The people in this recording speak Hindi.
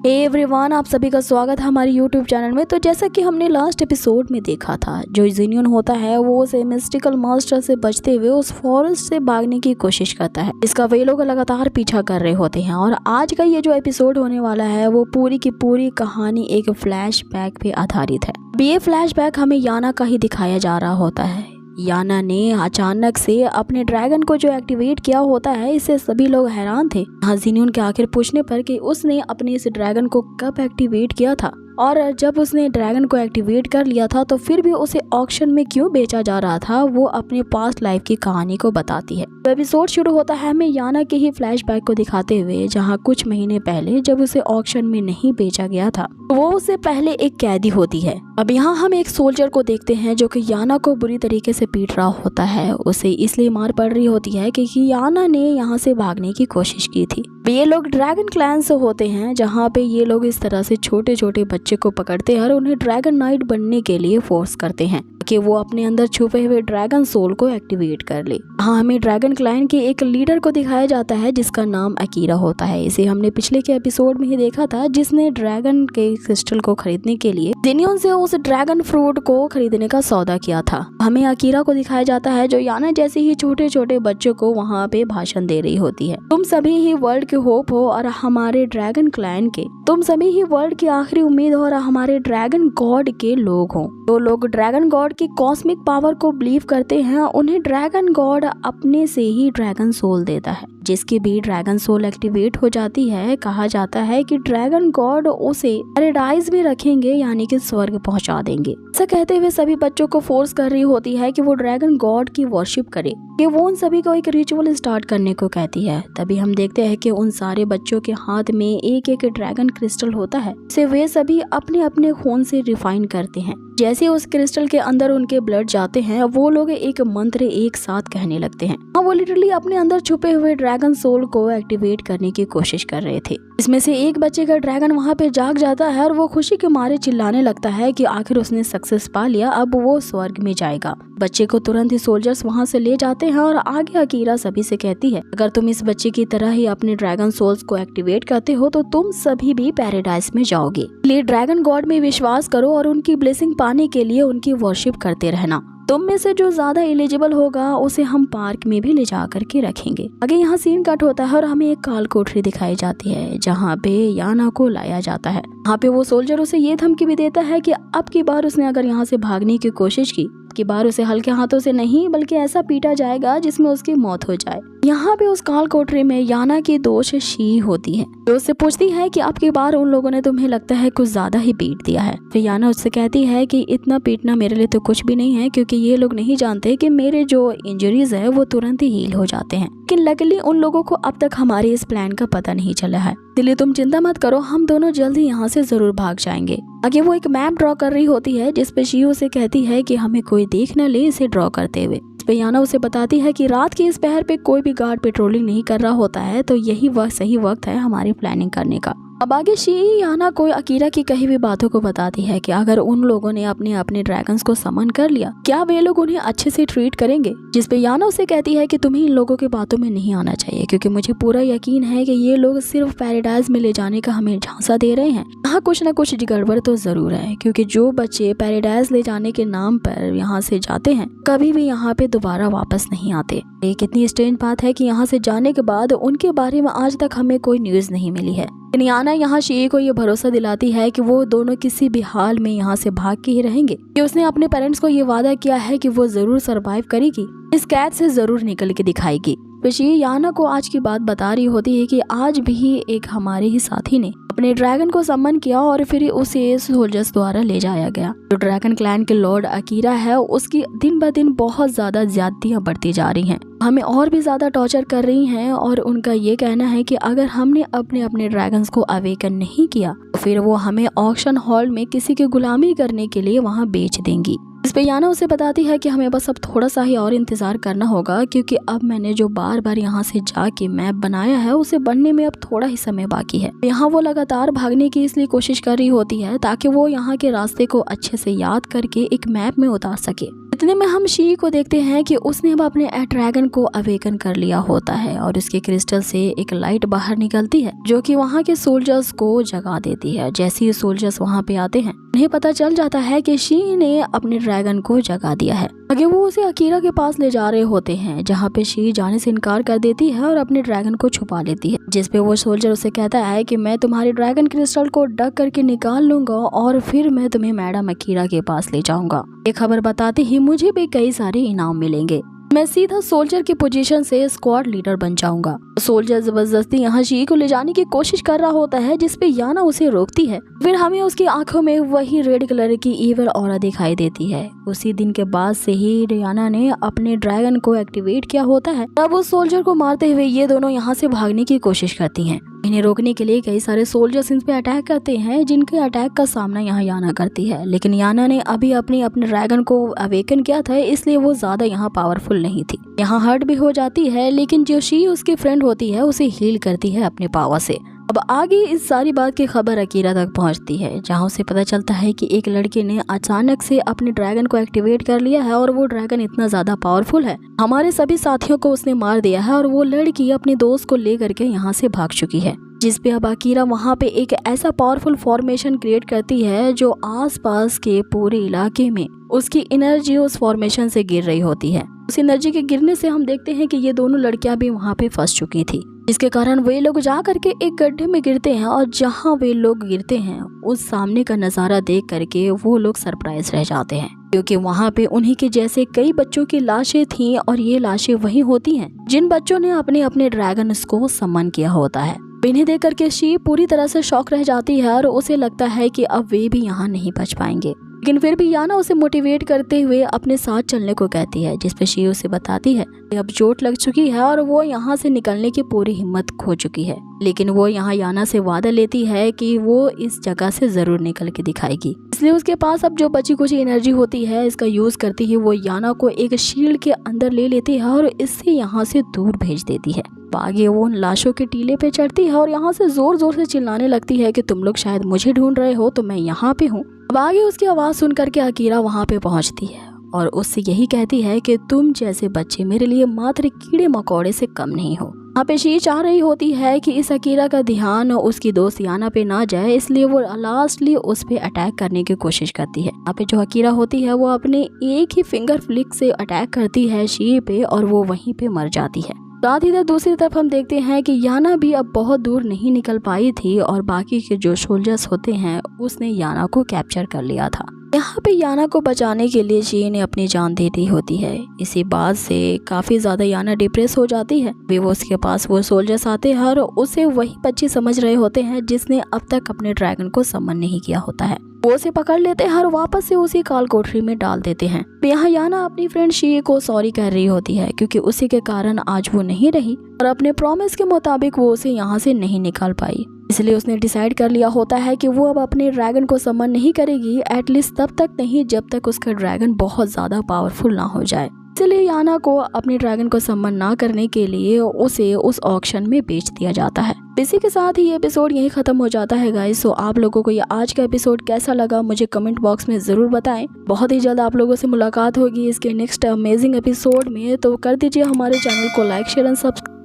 हे एवरीवन, आप सभी का स्वागत है हमारे यूट्यूब चैनल में। तो जैसा कि हमने लास्ट एपिसोड में देखा था, जो जिनियन होता है वो उस मिस्टिकल मॉन्स्टर से बचते हुए उस फॉरेस्ट से भागने की कोशिश करता है, इसका वे लोग लगातार पीछा कर रहे होते हैं। और आज का ये जो एपिसोड होने वाला है वो पूरी की पूरी कहानी एक फ्लैशबैक पे आधारित है। ये फ्लैशबैक हमें याना का ही दिखाया जा रहा होता है। याना ने अचानक से अपने ड्रैगन को जो एक्टिवेट किया होता है, इससे सभी लोग हैरान थे। जिनियन के आखिर पूछने पर कि उसने अपने इस ड्रैगन को कब एक्टिवेट किया था और जब उसने ड्रैगन को एक्टिवेट कर लिया था तो फिर भी उसे ऑक्शन में क्यों बेचा जा रहा था, वो अपने पास्ट लाइफ की कहानी को बताती है। तो एपिसोड शुरू होता है हमें याना के ही फ्लैशबैक को दिखाते हुए, जहां कुछ महीने पहले जब उसे ऑक्शन में नहीं बेचा गया था वो उससे पहले एक कैदी होती है। अब यहाँ हम एक सोल्जर को देखते हैं जो कि याना को बुरी तरीके से पीट रहा होता है। उसे इसलिए मार पड़ रही होती है क्योंकि याना ने यहाँ से भागने की कोशिश की थी। ये लोग ड्रैगन क्लैन से होते हैं, जहाँ पे ये लोग इस तरह से छोटे छोटे बच्चे को पकड़ते हैं और उन्हें ड्रैगन नाइट बनने के लिए फोर्स करते हैं कि वो अपने अंदर छुपे हुए ड्रैगन सोल को एक्टिवेट कर ले। हाँ, हमें ड्रैगन क्लैन के एक लीडर को दिखाया जाता है जिसका नाम अकीरा होता है। इसे हमने पिछले के एपिसोड में ही देखा था, जिसने ड्रैगन के क्रिस्टल को खरीदने के लिए जिनियन से उस ड्रैगन फ्रूट को खरीदने का सौदा किया था। हमें अकीरा को दिखाया जाता है जो याना जैसे ही छोटे छोटे बच्चों को वहाँ पे भाषण दे रही होती है। तुम सभी ही वर्ल्ड के होप हो और हमारे ड्रैगन क्लैन के, तुम सभी ही वर्ल्ड की आखिरी उम्मीद हो और हमारे ड्रैगन गॉड के लोग हो। जो लोग ड्रैगन गॉड की कॉस्मिक पावर को बिलीव करते हैं, उन्हें ड्रैगन गॉड अपने से ही ड्रैगन सोल देता है। जिसकी भी ड्रैगन सोल एक्टिवेट हो जाती है, कहा जाता है कि ड्रैगन गॉड उसे पैराडाइज में रखेंगे, यानी कि स्वर्ग पहुंचा देंगे। ऐसा कहते हुए सभी बच्चों को फोर्स कर रही होती है कि वो ड्रैगन गॉड की वर्शिप करे, कि वो उन सभी को एक रिचुअल स्टार्ट करने को कहती है। तभी हम देखते हैं कि उन सारे बच्चों के हाथ में एक एक ड्रैगन क्रिस्टल होता है, जिसे वे सभी अपने अपने खून से रिफाइन करते हैं। जैसे उस क्रिस्टल के अंदर उनके ब्लड जाते हैं, वो लोग एक मंत्र एक साथ कहने लगते हैं। वो लिटरली अपने अंदर छुपे हुए ड्रैगन सोल को एक्टिवेट करने की कोशिश कर रहे थे। इसमें से एक बच्चे का ड्रैगन वहाँ पे जाग जाता है और वो खुशी के मारे चिल्लाने लगता है कि आखिर उसने सक्सेस पा लिया, अब वो स्वर्ग में जाएगा। बच्चे को तुरंत ही सोल्जर्स वहाँ से ले जाते हैं और आगे अकीरा सभी से कहती है, अगर तुम इस बच्चे की तरह ही अपने ड्रैगन सोल्स को एक्टिवेट करते हो तो तुम सभी भी पैराडाइज में जाओगे। इसलिए ड्रैगन गॉड में विश्वास करो और उनकी ब्लेसिंग पाने के लिए उनकी वर्शिप करते रहना। तुम में से जो ज्यादा एलिजिबल होगा उसे हम पार्क में भी ले जा करके रखेंगे। आगे यहाँ सीन कट होता है और हमें एक काल कोठरी दिखाई जाती है, जहाँ पे याना को लाया जाता है। यहाँ पे वो सोल्जर उसे ये धमकी भी देता है कि अब की बार उसने अगर यहाँ से भागने की कोशिश की बार उसे हल्के हाथों से नहीं बल्कि ऐसा पीटा जाएगा जिसमें उसकी मौत हो जाए। यहाँ पे उस काल कोठरी में याना की दोस्त शी होती है, जो उससे पूछती है कि अब की बार उन लोगों ने तुम्हें लगता है कुछ ज्यादा ही पीट दिया है। फिर याना उससे कहती है कि इतना पीटना मेरे लिए तो कुछ भी नहीं है, क्योंकि ये लोग नहीं जानते कि मेरे जो इंजरीज है वो तुरंत ही हील हो जाते हैं। लेकिन लकीली उन लोगों को अब तक हमारे इस प्लान का पता नहीं चला है, इसलिए तुम चिंता मत करो, हम दोनों जल्द ही यहाँ से जरूर भाग जाएंगे। आगे वो एक मैप ड्रॉ कर रही होती है, जिसपे शी उसे कहती है कि हमें कोई देख न ले इसे ड्रॉ करते हुए। याना उसे बताती है कि रात के इस पहर पे कोई भी गार्ड पेट्रोलिंग नहीं कर रहा होता है, तो यही वह सही वक्त है हमारी प्लानिंग करने का। अब आगे शी याना को अकीरा की कही हुई बातों को बताती है कि अगर उन लोगों ने अपने अपने ड्रैगन्स को समन कर लिया, क्या वे लोग उन्हें अच्छे से ट्रीट करेंगे। जिसपे याना उसे कहती है कि तुम्हें इन लोगों की बातों में नहीं आना चाहिए, क्योंकि मुझे पूरा यकीन है कि ये लोग सिर्फ पैराडाइज में ले जाने का हमें झांसा दे रहे हैं। यहाँ कुछ न कुछ गड़बड़ तो जरूर है, क्योंकि जो बच्चे पैराडाइज ले जाने के नाम पर यहाँ से जाते हैं कभी भी यहाँ पे दोबारा वापस नहीं आते। ये कितनी स्ट्रेंज बात है कि यहाँ से जाने के बाद उनके बारे में आज तक हमें कोई न्यूज नहीं मिली है। याना यहाँ शी को ये भरोसा दिलाती है कि वो दोनों किसी भी हाल में यहाँ से भाग के ही रहेंगे, कि उसने अपने पेरेंट्स को ये वादा किया है कि वो जरूर सरवाइव करेगी, इस कैद से जरूर निकल के दिखाएगी। शी याना को आज की बात बता रही होती है कि आज भी एक हमारे ही साथी ने अपने ड्रैगन को सम्मन किया और फिर उसे सोल्जर्स द्वारा ले जाया गया। जो ड्रैगन क्लैन के लॉर्ड अकीरा है, उसकी दिन ब दिन बहुत ज्यादा ज्यादतियां बढ़ती जा रही हैं, हमें और भी ज्यादा टॉर्चर कर रही हैं। और उनका ये कहना है कि अगर हमने अपने अपने ड्रैगन्स को अवेकन नहीं किया तो फिर वो हमें ऑक्शन हॉल में किसी की गुलामी करने के लिए वहाँ बेच देंगी। इस पे याना उसे बताती है कि हमें बस अब थोड़ा सा ही और इंतजार करना होगा, क्योंकि अब मैंने जो बार बार यहाँ से जाके मैप बनाया है उसे बनने में अब थोड़ा ही समय बाकी है। यहाँ वो लगातार भागने की इसलिए कोशिश कर रही होती है ताकि वो यहाँ के रास्ते को अच्छे से याद करके एक मैप में उतार सके। इतने में हम शी को देखते हैं कि उसने अब अपने ड्रैगन को अवेकन कर लिया होता है और उसके क्रिस्टल से एक लाइट बाहर निकलती है जो कि वहाँ के सोल्जर्स को जगा देती है। जैसे ही सोल्जर्स वहाँ पे आते हैं उन्हें पता चल जाता है कि शी ने अपने ड्रैगन को जगा दिया है। आगे वो उसे अकीरा के पास ले जा रहे होते हैं जहाँ पे शी जाने से इनकार कर देती है और अपने ड्रैगन को छुपा लेती है, जिसपे वो सोल्जर उसे कहता है कि मैं तुम्हारे ड्रैगन क्रिस्टल को डक करके निकाल लूंगा और फिर मैं तुम्हें मैडम अकीरा के पास ले जाऊंगा। ये खबर बताते ही मुझे भी कई सारे इनाम मिलेंगे, मैं सीधा सोल्जर की पोजीशन से स्क्वाड लीडर बन जाऊंगा। सोल्जर जबरदस्ती यहाँ शी को ले जाने की कोशिश कर रहा होता है जिसपे याना उसे रोकती है। फिर हमें उसकी आंखों में वही रेड कलर की ईवल ऑरा दिखाई देती है। उसी दिन के बाद से ही याना ने अपने ड्रैगन को एक्टिवेट किया होता है। तब उस सोल्जर को मारते हुए ये दोनों यहाँ से भागने की कोशिश करती हैं। इन्हें रोकने के लिए कई सारे सोल्जर्स इन पे अटैक करते हैं जिनके अटैक का सामना यहाँ याना करती है, लेकिन याना ने अभी अपने ड्रैगन को अवेकन किया था इसलिए वो ज्यादा यहाँ पावरफुल नहीं थी। यहाँ हर्ट भी हो जाती है लेकिन जो शी उसकी फ्रेंड होती है उसे हील करती है अपने पावर से। अब आगे इस सारी बात की खबर अकीरा तक पहुंचती है जहां उसे पता चलता है कि एक लड़के ने अचानक से अपने ड्रैगन को एक्टिवेट कर लिया है और वो ड्रैगन इतना ज्यादा पावरफुल है, हमारे सभी साथियों को उसने मार दिया है और वो लड़की अपने दोस्त को लेकर के यहाँ से भाग चुकी है। जिसपे अब अकीरा वहाँ पे एक ऐसा पावरफुल फॉर्मेशन क्रिएट करती है जो आसपास के पूरे इलाके में उसकी एनर्जी उस फॉर्मेशन से गिर रही होती है। उस एनर्जी के गिरने से हम देखते हैं कि ये दोनों लड़कियां भी वहाँ पे फंस चुकी थी, जिसके कारण वे लोग जा करके एक गड्ढे में गिरते हैं और जहाँ वे लोग गिरते हैं उस सामने का नजारा देख करके वो लोग सरप्राइज रह जाते हैं क्योंकि वहाँ पे उन्हीं के जैसे कई बच्चों की लाशें थीं और ये लाशें वही होती हैं जिन बच्चों ने अपने अपने ड्रैगन को सम्मान किया होता है। इन्हें देख करके शी पूरी तरह से शॉक रह जाती है और उसे लगता है कि अब वे भी यहाँ नहीं बच पाएंगे, लेकिन फिर भी याना उसे मोटिवेट करते हुए अपने साथ चलने को कहती है, जिसपे शी उसे बताती है कि अब चोट लग चुकी है और वो यहाँ से निकलने की पूरी हिम्मत खो चुकी है, लेकिन वो यहाँ याना से वादा लेती है कि वो इस जगह से जरूर निकल के दिखाएगी। इसलिए उसके पास अब जो बची कुछ एनर्जी होती है इसका यूज करती है वो याना को एक शील्ड के अंदर ले लेती है और इससे यहाँ से दूर भेज देती है। आगे वो उन लाशों के टीले पे चढ़ती है और यहाँ से जोर जोर से चिल्लाने लगती है कि तुम लोग शायद मुझे ढूंढ रहे हो तो मैं यहाँ पे हूँ। अब आगे उसकी आवाज सुन करके अकीरा वहाँ पे पहुँचती है और उससे यही कहती है कि तुम जैसे बच्चे मेरे लिए मात्र कीड़े मकोड़े से कम नहीं हो। यहाँ पे शी चाह रही होती है कि इस अकीरा का ध्यान उसकी दोस्त याना पे ना जाए, इसलिए वो लास्टली उस पे अटैक करने की कोशिश करती है। यहाँ पे जो अकीरा होती है वो अपने एक ही फिंगर फ्लिक से अटैक करती है शी पे और वो वहीं पे मर जाती है। साथ ही दूसरी तरफ हम देखते हैं कि याना भी अब बहुत दूर नहीं निकल पाई थी और बाकी के जो सोल्जर्स होते हैं उसने याना को कैप्चर कर लिया था। यहाँ पे याना को बचाने के लिए शी ने अपनी जान दे दी होती है। इसी बात से काफी ज्यादा याना डिप्रेस हो जाती है। वे वो उसके पास वो सोल्जर्स आते हैं और उसे वही बच्चे समझ रहे होते हैं जिसने अब तक अपने ड्रैगन को सम्मान नहीं किया होता है। वो उसे पकड़ लेते हैं और वापस से उसी काल कोठरी में डाल देते हैं। यहाँ याना अपनी फ्रेंड शी को सॉरी कह रही होती है क्योंकि उसी के कारण आज वो नहीं रही और अपने प्रॉमिस के मुताबिक वो उसे यहाँ से नहीं निकाल पाई। इसलिए उसने डिसाइड कर लिया होता है कि वो अब अपने ड्रैगन को सम्मान नहीं करेगी, एटलीस्ट तब तक नहीं जब तक उसका ड्रैगन बहुत ज्यादा पावरफुल ना हो जाए। इसलिए याना को अपने ड्रैगन को सम्मान ना करने के लिए उसे उस ऑक्शन में बेच दिया जाता है। इसी के साथ ही ये एपिसोड यही खत्म हो जाता है गाइस। सो आप लोगों को ये आज का एपिसोड कैसा लगा मुझे कमेंट बॉक्स में जरूर बताएं। बहुत ही जल्द आप लोगों से मुलाकात होगी इसके नेक्स्ट अमेजिंग एपिसोड में, तो कर दीजिए हमारे चैनल को लाइक शेयर एंड सब्सक्राइब।